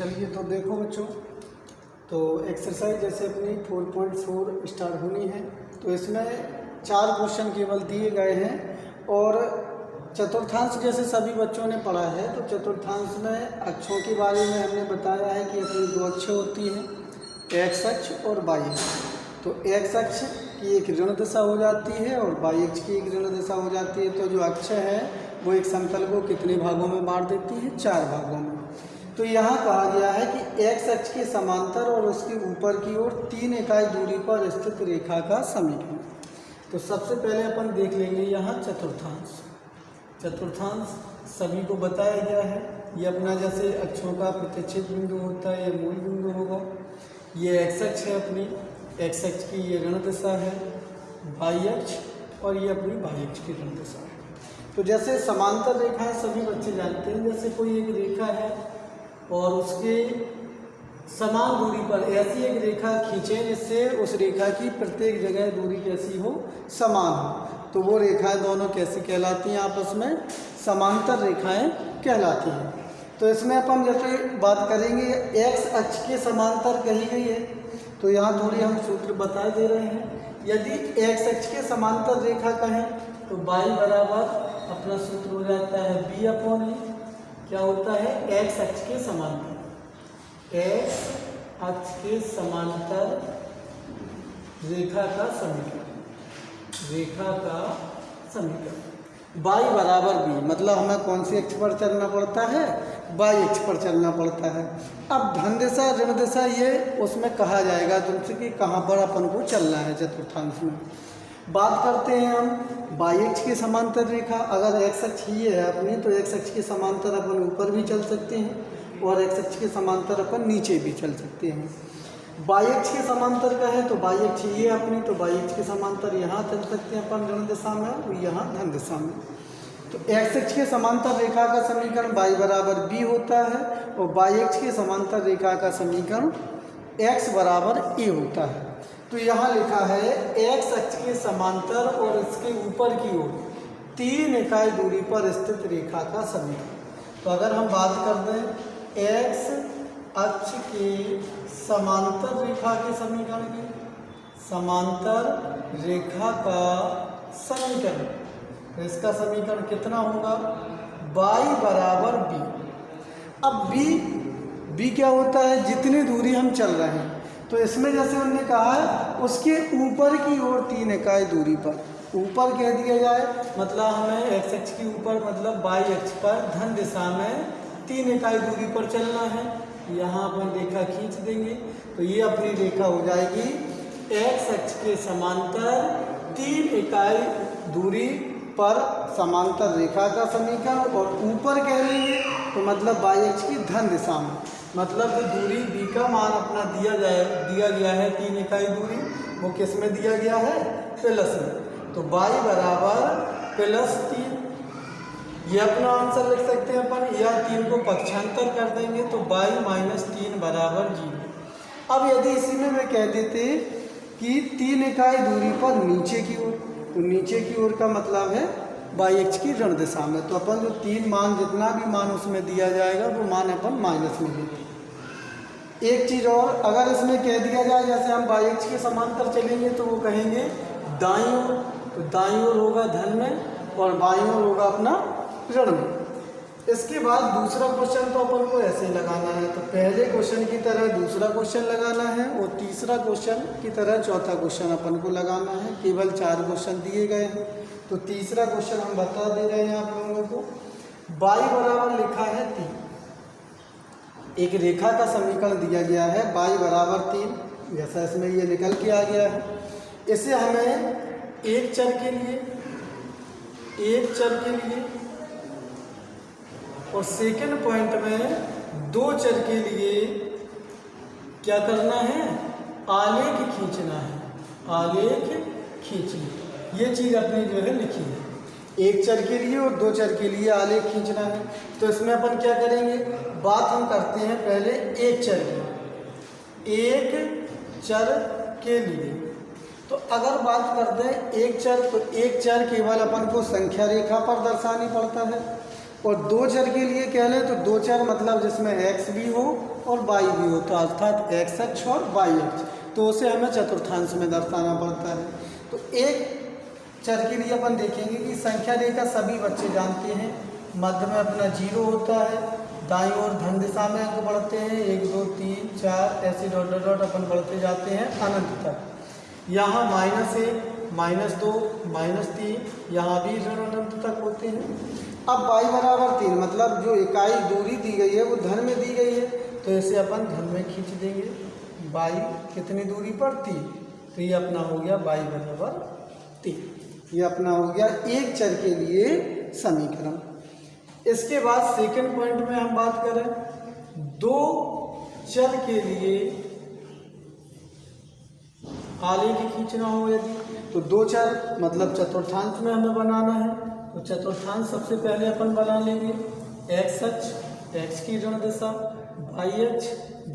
चलिए तो देखो बच्चों, तो एक्सरसाइज जैसे अपनी 4.4 स्टार्ट होनी है। तो इसमें 4 क्वेश्चन केवल दिए गए हैं और चतुर्थांश जैसे सभी बच्चों ने पढ़ा है। तो चतुर्थांश में अक्षों के बारे में हमने बताया है कि अपनी 2 अक्ष होती हैं, एक्स अक्ष और वाई अक्ष। तो एक्स अक्ष की एक ऋण दिशा हो जाती है और वाई अक्ष की एक ऋण दिशा हो जाती है। तो जो अक्ष है वो एक समतल को कितने भागों में बांट देती है? 4 भागों में। तो यहाँ कहा गया है कि एक्स अक्ष के समांतर और उसके ऊपर की ओर 3 इकाई दूरी पर स्थित रेखा का समीकरण। तो सबसे पहले अपन देख लेंगे यहाँ चतुर्थांश। चतुर्थांश सभी को बताया गया है। ये अपना जैसे अक्षों का प्रतिच्छेद बिंदु होता है, ये मूल बिंदु होगा। ये एक्स अक्ष है अपनी, एक्स अक्ष की ये ऋण दिशा है, वाई अक्ष और ये अपनी वाई अक्ष की ऋण दिशा है। तो जैसे समांतर रेखाएं सभी बच्चे जानते हैं, जैसे कोई एक रेखा है और उसके समान दूरी पर ऐसी एक रेखा खींचें जिससे उस रेखा की प्रत्येक जगह दूरी कैसी हो? समान हो। तो वो रेखाएं दोनों कैसी कहलाती हैं? आपस में समांतर रेखाएं कहलाती हैं। तो इसमें अपन जैसे बात करेंगे, एक्स अक्ष के समांतर कही गई है। तो यहाँ थोड़ी हम सूत्र बता दे रहे हैं। यदि एक्स अक्ष के समांतर रेखा कहें तो बाई बराबर अपना सूत्र हो जाता है बी अपॉन ए। क्या होता है? एक्स अक्ष के समांतर, एक्स अक्ष के समांतर रेखा का समीकरण, रेखा का समीकरण। बाई बराबर बी, मतलब हमें कौन सी अक्ष पर चलना पड़ता है? बाई अक्ष पर चलना पड़ता है। अब धन दिशा ऋण दिशा ये उसमें कहा जाएगा तुमसे कि कहाँ पर अपन को चलना है चतुर्थांश में। बात करते हैं हम वाई अक्ष के समांतर रेखा। अगर एक्स अक्ष ही है अपनी तो एक्स अक्ष के समांतर अपन ऊपर भी चल सकते हैं और एक्स अक्ष के समांतर अपन नीचे भी चल सकते हैं। वाई अक्ष के समांतर का है तो वाई अक्ष ये अपनी, तो वाई अक्ष के समांतर यहाँ चल सकते हैं अपन ऋण दिशा में और यहाँ धन दिशा में। तो एक्स अक्ष के समांतर रेखा का समीकरण वाई बराबर बी होता है और वाई अक्ष के समांतर रेखा का समीकरण एक्स बराबर ए होता है। तो यहाँ लिखा है एक्स अक्ष के समांतर और इसके ऊपर की ओर 3 इकाई दूरी पर स्थित रेखा का समीकरण। तो अगर हम बात कर दें एक्स अक्ष के समांतर रेखा के समीकरण के, समांतर रेखा का समीकरण, तो इसका समीकरण कितना होगा? वाई बराबर बी। अब बी क्या होता है? जितनी दूरी हम चल रहे हैं। तो इसमें जैसे उन्होंने कहा है उसके ऊपर की ओर 3 इकाई दूरी पर, ऊपर कह दिया जाए मतलब हमें एक्स अक्ष के ऊपर मतलब वाई अक्ष पर धन दिशा में 3 इकाई दूरी पर चलना है। यहाँ अपन रेखा खींच देंगे तो ये अपनी रेखा हो जाएगी एक्स अक्ष के समांतर 3 इकाई दूरी पर समांतर रेखा का समीकरण और ऊपर कह लेंगे तो मतलब वाई अक्ष की धन दिशा में, मतलब जो दूरी बी का मान अपना दिया गया है 3 इकाई दूरी, वो किस में दिया गया है? प्लस में। तो वाई बराबर +3, ये अपना आंसर लिख सकते हैं अपन, या 3 को पक्षांतर कर देंगे तो वाई -3 बराबर 0। अब यदि इसी में मैं कह देते कि 3 इकाई दूरी पर नीचे की ओर, तो नीचे की ओर का मतलब है वाई अक्ष की ऋण दिशा में। तो अपन जो 3 मान जितना भी मान उसमें दिया जाएगा वो मान अपन माइनस में लेंगे। एक चीज़ और, अगर इसमें कह दिया जाए जैसे हम वाई अक्ष के समांतर चलेंगे तो वो कहेंगे दाईं ओर, तो दाईं ओर होगा धन में और बाईं ओर होगा अपना ऋण में। इसके बाद दूसरा क्वेश्चन तो अपन को ऐसे ही लगाना है। तो पहले क्वेश्चन की तरह दूसरा क्वेश्चन लगाना है और तीसरा क्वेश्चन की तरह चौथा क्वेश्चन अपन को लगाना है। केवल 4 क्वेश्चन दिए गए हैं। तो तीसरा क्वेश्चन हम बता दे रहे हैं आप लोगों को। वाई बराबर लिखा है 3, एक रेखा का समीकरण दिया गया है वाई बराबर 3, जैसा इसमें ये निकल के आ गया है। इसे हमें एक चर के लिए और सेकंड पॉइंट में 2 चर के लिए क्या करना है? आलेख खींचना है, आलेख खींचना। ये चीज़ अपनी जो है लिखी है, एक चर के लिए और 2 चर के लिए आलेख खींचना है। तो इसमें अपन क्या करेंगे? बात हम करते हैं पहले एक चर की, एक चर के लिए। तो अगर बात करते हैं एक चर, तो एक चर केवल अपन को संख्या रेखा पर दर्शानी पड़ता है। और दो चर के लिए कह लें तो दो चर मतलब जिसमें x भी हो और y भी हो, तो अर्थात x अक्ष और y अक्ष, तो उसे हमें चतुर्थांश में दर्शाना पड़ता है। तो एक चर के लिए अपन देखेंगे कि संख्या रेखा सभी बच्चे जानते हैं, मध्य में अपना 0 होता है, दाईं ओर धन दिशा में अंक बढ़ते हैं 1 2 3 4 ऐसे डॉट डॉट डॉट अपन बढ़ते जाते हैं अनंत तक। यहाँ -1 -2 -3 यहाँ भी ऋण अनंत तक होते हैं। अब y बराबर 3 मतलब जो इकाई दूरी दी गई है वो धन में दी गई है, तो इसे अपन धन में खींच देंगे। y कितनी दूरी पर 3, तो ये अपना हो गया y बराबर 3। ये अपना हो गया एक चर के लिए समीकरण। इसके बाद सेकंड पॉइंट में हम बात करें, दो चर के लिए आलेख खींचना हो यदि, तो दो चर मतलब चतुर्थांश में हमें बनाना है, तो चतुर्थांश सबसे पहले अपन बना लेंगे। x अक्ष x की ऋण दिशा, y अक्ष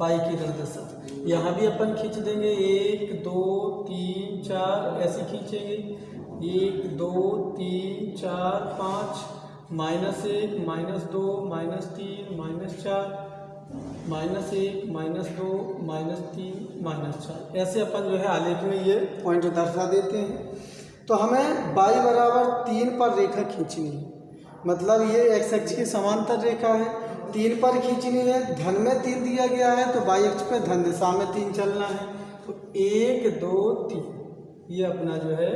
y की ऋण दिशा, यहाँ भी अपन खींच देंगे 1 2 3 4 ऐसे खींचेंगे 1 2 3 4 5 -1 -2 -3 -4 -1 -2 -3 -4 ऐसे अपन जो है आलेख में ये पॉइंट दर्शा देते हैं। तो हमें y बराबर 3 पर रेखा खींचनी है, मतलब ये x अक्ष की समांतर रेखा है, 3 पर खींचनी है। धन में 3 दिया गया है तो y अक्ष पे धन दिशा में 3 चलना है, तो 1 2 3 ये अपना जो है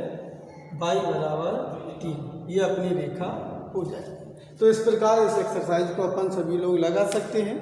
y बराबर 3 ये अपनी रेखा हो जाए। तो इस प्रकार इस एक्सरसाइज को अपन सभी लोग लगा सकते हैं।